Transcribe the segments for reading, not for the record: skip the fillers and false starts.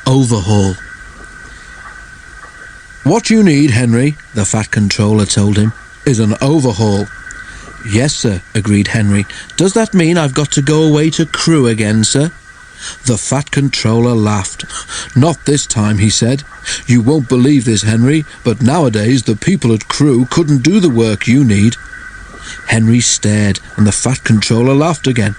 Overhaul. "What you need, Henry," the Fat Controller told him, "is an overhaul." "Yes, sir," agreed Henry. "Does that mean I've got to go away to Crewe again, sir?" The Fat Controller laughed. "Not this time," he said. "You won't believe this, Henry, but nowadays the people at Crewe couldn't do the work you need." Henry stared, and the Fat Controller laughed again.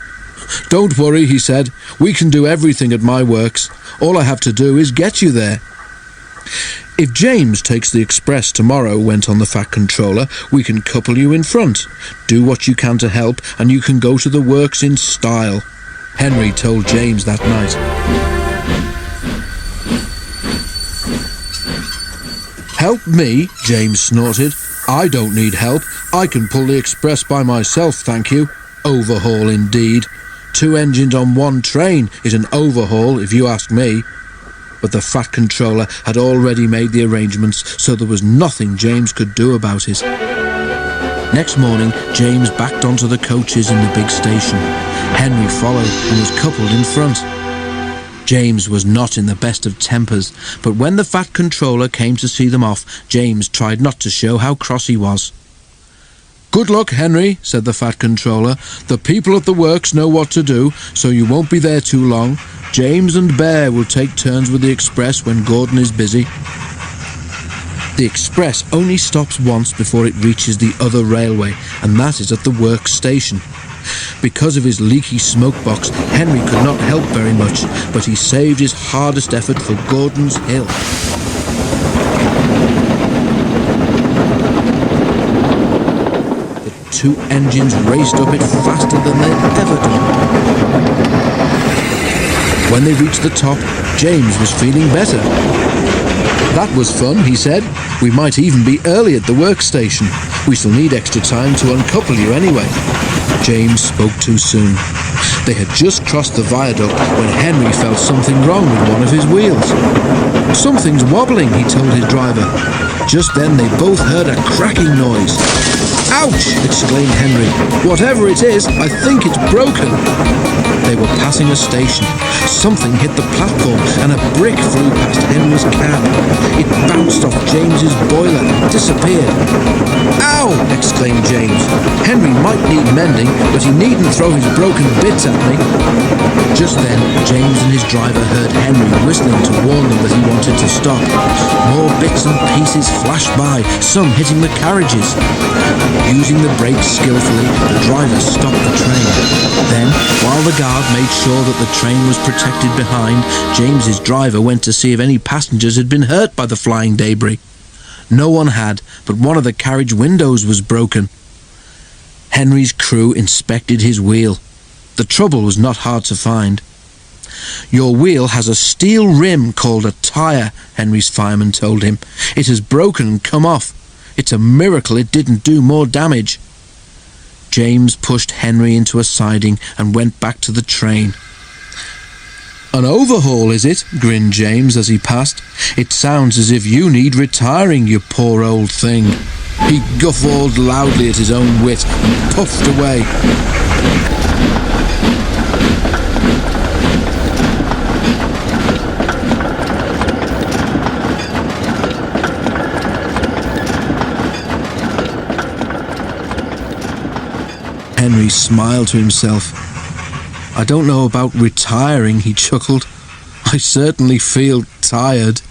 "Don't worry," he said. "We can do everything at my works. All I have to do is get you there." "If James takes the express tomorrow," went on the Fat Controller, "we can couple you in front. Do what you can to help, and you can go to the works in style." Henry told James that night. "Help me?" James snorted. "I don't need help. I can pull the express by myself, thank you. Overhaul indeed. 2 engines on 1 train is an overhaul, if you ask me." But the Fat Controller had already made the arrangements, so there was nothing James could do about it. Next morning, James backed onto the coaches in the big station. Henry followed and was coupled in front. James was not in the best of tempers, but when the Fat Controller came to see them off, James tried not to show how cross he was. "Good luck, Henry," said the Fat Controller. "The people at the works know what to do, so you won't be there too long. James and Bear will take turns with the express when Gordon is busy." The express only stops once before it reaches the other railway, and that is at the works station. Because of his leaky smokebox, Henry could not help very much, but he saved his hardest effort for Gordon's Hill. The 2 engines raced up it faster than they'd ever done. When they reached the top, James was feeling better. "That was fun," he said. "We might even be early at the workstation. We shall need extra time to uncouple you anyway." James spoke too soon. They had just crossed the viaduct when Henry felt something wrong with one of his wheels. "Something's wobbling," he told his driver. Just then they both heard a cracking noise. "Ouch!" exclaimed Henry. "Whatever it is, I think it's broken." They were passing a station. Something hit the platform and a brick flew past Henry's cab. It bounced off James's boiler and disappeared. "Ow!" exclaimed James. "Henry might need mending, but he needn't throw his broken bits at me." Just then, James and his driver heard Henry whistling to warn them that he wanted to stop. More bits and pieces flashed by, some hitting the carriages. Using the brakes skillfully, the driver stopped the train. Then, while the guard made sure that the train was protected behind, James's driver went to see if any passengers had been hurt by the flying debris. No one had, but one of the carriage windows was broken. Henry's crew inspected his wheel. The trouble was not hard to find. "Your wheel has a steel rim called a tyre," Henry's fireman told him. "It has broken and come off. It's a miracle it didn't do more damage." James pushed Henry into a siding and went back to the train. "An overhaul, is it?" grinned James as he passed. "It sounds as if you need retiring, you poor old thing." He guffawed loudly at his own wit and puffed away. Henry smiled to himself. "I don't know about retiring," he chuckled. "I certainly feel tired."